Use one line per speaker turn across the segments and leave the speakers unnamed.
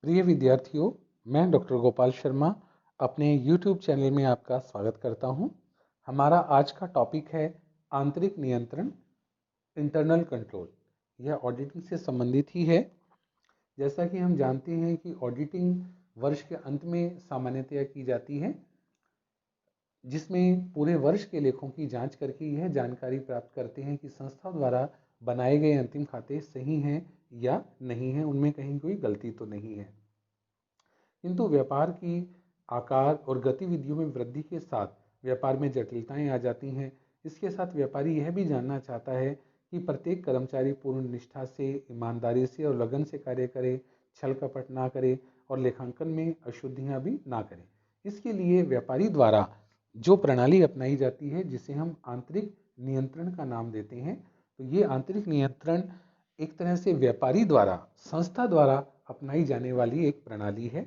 प्रिय विद्यार्थियों, मैं डॉक्टर गोपाल शर्मा अपने YouTube चैनल में आपका स्वागत करता हूं। हमारा आज का टॉपिक है आंतरिक नियंत्रण, इंटरनल कंट्रोल। यह ऑडिटिंग से संबंधित ही है। जैसा कि हम जानते हैं कि ऑडिटिंग वर्ष के अंत में सामान्यतया की जाती है, जिसमें पूरे वर्ष के लेखों की जांच करके यह जानकारी प्राप्त करते हैं कि संस्था द्वारा बनाए गए अंतिम खाते सही हैं या नहीं हैं, उनमें कहीं कोई गलती तो नहीं है। किंतु व्यापार की आकार और गतिविधियों में वृद्धि के साथ व्यापार में जटिलताएं आ जाती हैं। इसके साथ व्यापारी यह भी जानना चाहता है कि प्रत्येक कर्मचारी पूर्ण निष्ठा से, ईमानदारी से और लगन से कार्य करे, छल कपट ना करे और लेखांकन में अशुद्धियां भी ना करे। इसके लिए व्यापारी द्वारा जो प्रणाली अपनाई जाती है, जिसे हम आंतरिक नियंत्रण का नाम देते हैं, तो ये आंतरिक नियंत्रण एक तरह से व्यापारी द्वारा, संस्था द्वारा अपनाई जाने वाली एक प्रणाली है।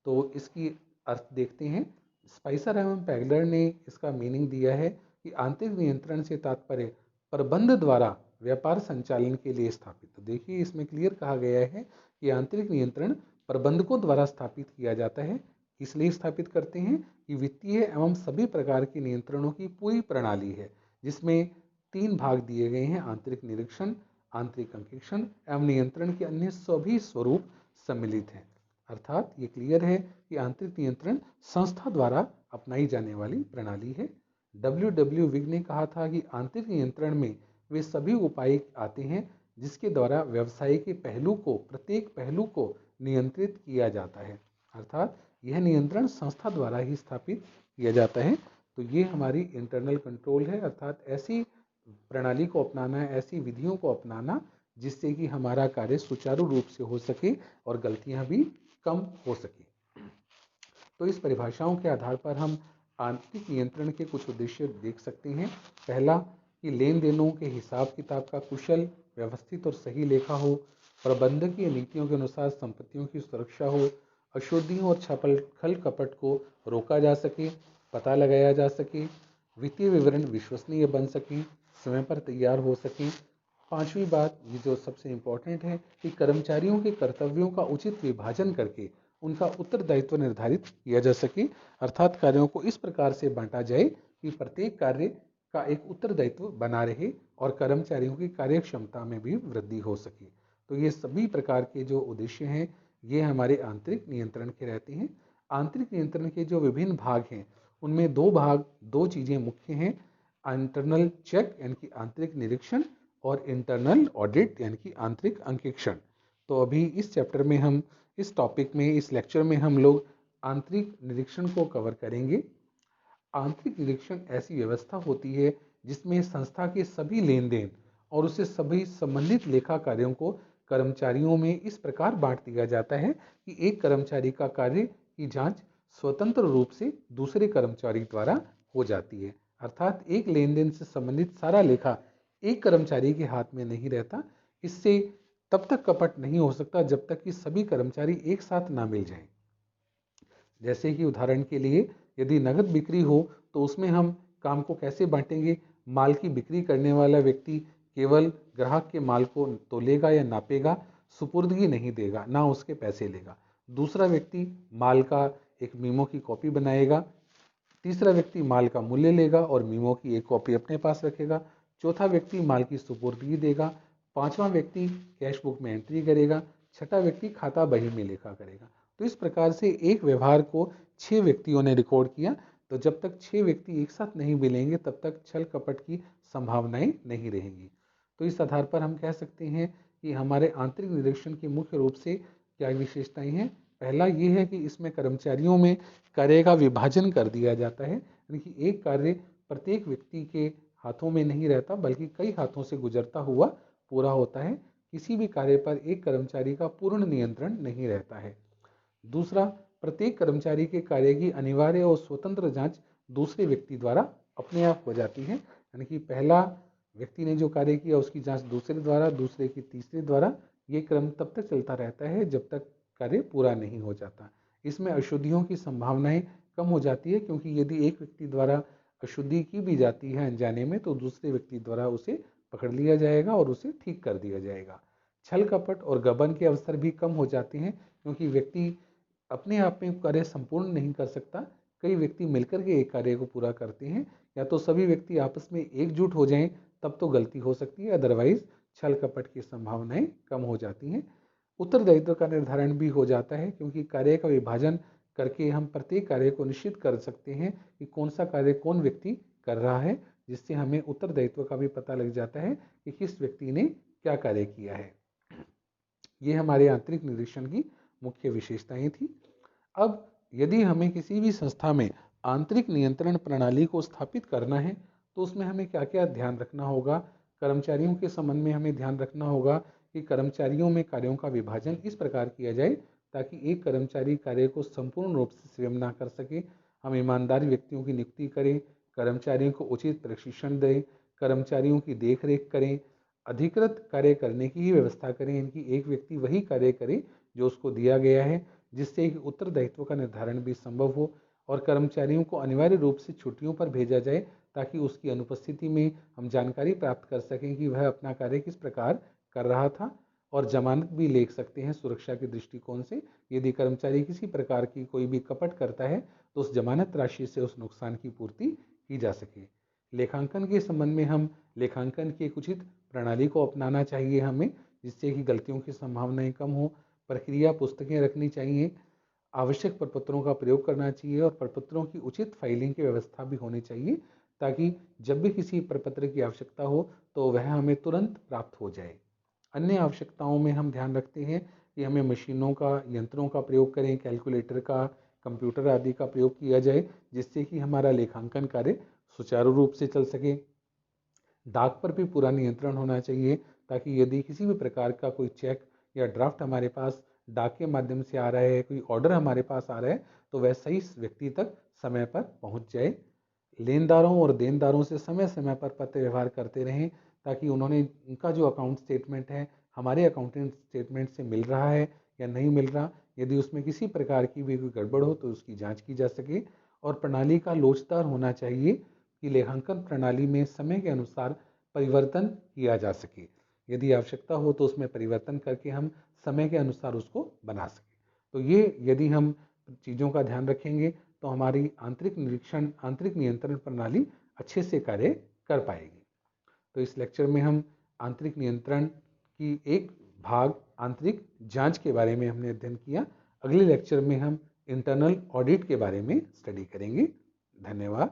तो इसकी अर्थ देखते हैं। स्पाइसर एवं पैगलर ने इसका मीनिंग दिया है कि आंतरिक नियंत्रण से तात्पर्य प्रबंध द्वारा व्यापार संचालन के लिए स्थापित। तो देखिए, इसमें क्लियर कहा गया है कि आंतरिक नियंत्रण प्रबंधकों द्वारा स्थापित किया जाता है। इसलिए स्थापित करते हैं कि वित्तीय एवं सभी प्रकार के नियंत्रणों की पूरी प्रणाली है, जिसमें 3 भाग दिए गए हैं: आंतरिक निरीक्षण, आंतरिक अंकेक्षण एवं नियंत्रण के अन्य सभी स्वरूप सम्मिलित हैं। अर्थात ये क्लियर है कि आंतरिक नियंत्रण संस्था द्वारा अपनाई जाने वाली प्रणाली है। WW विग ने कहा था कि आंतरिक नियंत्रण में वे सभी उपाय आते हैं जिसके द्वारा व्यवसाय के प्रत्येक पहलू को नियंत्रित किया जाता है। अर्थात यह नियंत्रण संस्था द्वारा ही स्थापित किया जाता है। तो ये हमारी इंटरनल कंट्रोल है, अर्थात ऐसी प्रणाली को अपनाना, ऐसी विधियों को अपनाना जिससे कि हमारा कार्य सुचारू रूप से हो सके और गलतियां भी कम हो सके। तो इस परिभाषाओं के आधार पर हम आंतरिक नियंत्रण के कुछ उद्देश्य देख सकते हैं। पहला, कि लेन देनों के हिसाब किताब का कुशल, व्यवस्थित और सही लेखा हो, प्रबंधकीय नीतियों के अनुसार संपत्तियों की सुरक्षा हो, अशुद्धियों और छल कपट को रोका जा सके, पता लगाया जा सके, वित्तीय विवरण विश्वसनीय बन सकें, समय पर तैयार हो सकें। पांचवी बात, ये जो सबसे इम्पोर्टेंट है, कि कर्मचारियों के कर्तव्यों का उचित विभाजन करके उनका उत्तरदायित्व निर्धारित किया जा सके। अर्थात कार्यों को इस प्रकार से बांटा जाए कि प्रत्येक कार्य का एक उत्तरदायित्व बना रहे और कर्मचारियों की कार्य क्षमता में भी वृद्धि हो सके। तो ये सभी प्रकार के जो उद्देश्य हैं, ये हमारे आंतरिक नियंत्रण के रहते हैं। आंतरिक नियंत्रण के जो विभिन्न भाग हैं, उनमें दो चीज़ें मुख्य हैं: इंटरनल चेक यानी कि आंतरिक निरीक्षण और इंटरनल ऑडिट यानी कि आंतरिक अंकेक्षण। तो अभी इस चैप्टर में हम, इस टॉपिक में, इस लेक्चर में हम लोग आंतरिक निरीक्षण को कवर करेंगे। आंतरिक निरीक्षण ऐसी व्यवस्था होती है जिसमें संस्था के सभी लेन देन और उससे सभी संबंधित लेखा कार्यों को कर्मचारियों में इस प्रकार बांट दिया जाता है कि एक कर्मचारी का कार्य की जांच स्वतंत्र रूप से दूसरे कर्मचारी द्वारा हो जाती है। अर्थात एक लेन देन से संबंधित सारा लेखा एक कर्मचारी के हाथ में नहीं रहता। इससे तब तक कपट नहीं हो सकता जब तक कि सभी कर्मचारी एक साथ ना मिल जाएं। जैसे कि उदाहरण के लिए, यदि नगद बिक्री हो तो उसमें हम काम को कैसे बांटेंगे? माल की बिक्री करने वाला व्यक्ति केवल ग्राहक के माल को तोलेगा या नापेगा, सुपुर्दगी नहीं देगा, ना उसके पैसे लेगा। दूसरा व्यक्ति माल का एक मीमो की कॉपी बनाएगा। तीसरा व्यक्ति माल का मूल्य लेगा और मीमो की एक कॉपी अपने पास रखेगा। चौथा व्यक्ति माल की सुपुर्दगी देगा। पांचवा व्यक्ति कैश बुक में एंट्री करेगा। छठा व्यक्ति खाता बही में लेखा करेगा। तो इस प्रकार से एक व्यवहार को 6 व्यक्तियों ने रिकॉर्ड किया। तो जब तक 6 व्यक्ति एक साथ नहीं मिलेंगे तब तक छल कपट की संभावनाएं नहीं रहेंगी। तो इस आधार पर हम कह सकते हैं कि हमारे आंतरिक निरीक्षण की मुख्य रूप से क्या विशेषताएं हैं। पहला ये है कि इसमें कर्मचारियों में कार्य का विभाजन कर दिया जाता है, यानी कि एक कार्य प्रत्येक व्यक्ति के हाथों में नहीं रहता बल्कि कई हाथों से गुजरता हुआ पूरा होता है। किसी भी कार्य पर एक कर्मचारी का पूर्ण नियंत्रण नहीं रहता है। दूसरा, प्रत्येक कर्मचारी के कार्य की अनिवार्य और स्वतंत्र जांच दूसरे व्यक्ति द्वारा अपने आप हो जाती है, यानी कि पहला व्यक्ति ने जो कार्य किया उसकी जांच दूसरे द्वारा, दूसरे की तीसरे द्वारा। ये क्रम तब तक चलता रहता है जब तक कार्य पूरा नहीं हो जाता। इसमें अशुद्धियों की संभावनाएं कम हो जाती है, क्योंकि यदि एक व्यक्ति द्वारा अशुद्धि की भी जाती है अनजाने में, तो दूसरे व्यक्ति द्वारा उसे पकड़ लिया जाएगा और उसे ठीक कर दिया जाएगा। छल कपट और गबन के अवसर भी कम हो जाते हैं, क्योंकि व्यक्ति अपने आप में कार्य संपूर्ण नहीं कर सकता। कई व्यक्ति मिलकर के एक कार्य को पूरा करते हैं। या तो सभी व्यक्ति आपस में एकजुट हो जाएं तब तो गलती हो सकती है, अदरवाइज छल कपट की संभावनाएं कम हो जाती हैं। उत्तरदायित्व का निर्धारण भी हो जाता है, क्योंकि कार्य का विभाजन करके हम प्रत्येक कार्य को निश्चित कर सकते हैं कि कौन सा कार्य कौन व्यक्ति कर रहा है, जिससे हमें उत्तरदायित्व का भी पता लग जाता है कि किस व्यक्ति ने क्या कार्य किया है। ये हमारे आंतरिक निरीक्षण की मुख्य विशेषताएं थी। अब यदि हमें किसी भी संस्था में आंतरिक नियंत्रण प्रणाली को स्थापित करना है तो उसमें हमें क्या क्या ध्यान रखना होगा। कर्मचारियों के संबंध में हमें ध्यान रखना होगा कि कर्मचारियों में कार्यों का विभाजन इस प्रकार किया जाए ताकि एक कर्मचारी कार्य को संपूर्ण रूप से स्वयं ना कर सके। हम ईमानदार व्यक्तियों की नियुक्ति करें, कर्मचारियों को उचित प्रशिक्षण दें, कर्मचारियों की देखरेख करें, अधिकृत कार्य करने की ही व्यवस्था करें। इनकी एक व्यक्ति वही कार्य करे जो उसको दिया गया है, जिससे एक उत्तरदायित्व का निर्धारण भी संभव हो। और कर्मचारियों को अनिवार्य रूप से छुट्टियों पर भेजा जाए ताकि उसकी अनुपस्थिति में हम जानकारी प्राप्त कर सकें कि वह अपना कार्य किस प्रकार कर रहा था। और जमानत भी ले सकते हैं सुरक्षा के दृष्टिकोण से। यदि कर्मचारी किसी प्रकार की कोई भी कपट करता है तो उस जमानत राशि से उस नुकसान की पूर्ति की जा सके। लेखांकन के संबंध में हम लेखांकन की एक उचित प्रणाली को अपनाना चाहिए हमें, जिससे कि गलतियों की संभावनाएं कम हो। प्रक्रिया पुस्तकें रखनी चाहिए, आवश्यक प्रपत्रों का प्रयोग करना चाहिए और प्रपत्रों की उचित फाइलिंग की व्यवस्था भी होनी चाहिए ताकि जब भी किसी प्रपत्र की आवश्यकता हो तो वह हमें तुरंत प्राप्त हो जाए। अन्य आवश्यकताओं में हम ध्यान रखते हैं कि हमें मशीनों का, यंत्रों का प्रयोग करें, कैलकुलेटर का, कंप्यूटर आदि का प्रयोग किया जाए, जिससे कि हमारा लेखांकन कार्य सुचारू रूप से चल सके। डाक पर भी पूरा नियंत्रण होना चाहिए ताकि यदि किसी भी प्रकार का कोई चेक या ड्राफ्ट हमारे पास डाक के माध्यम से आ रहा है, कोई ऑर्डर हमारे पास आ रहा है, तो वह सही व्यक्ति तक समय पर पहुंच जाए। लेनदारों और देनदारों से समय समय पर पत्र व्यवहार करते रहें ताकि उनका जो अकाउंट स्टेटमेंट है हमारे अकाउंटिंग स्टेटमेंट से मिल रहा है या नहीं मिल रहा। यदि उसमें किसी प्रकार की भी कोई गड़बड़ हो तो उसकी जांच की जा सके। और प्रणाली का लोचदार होना चाहिए कि लेखांकन प्रणाली में समय के अनुसार परिवर्तन किया जा सके। यदि आवश्यकता हो तो उसमें परिवर्तन करके हम समय के अनुसार उसको बना सकें। तो ये यदि हम चीज़ों का ध्यान रखेंगे तो हमारी आंतरिक नियंत्रण प्रणाली अच्छे से कार्य कर पाएगी। तो इस लेक्चर में हम आंतरिक नियंत्रण की एक भाग आंतरिक जांच के बारे में हमने अध्ययन किया। अगले लेक्चर में हम इंटरनल ऑडिट के बारे में स्टडी करेंगे। धन्यवाद।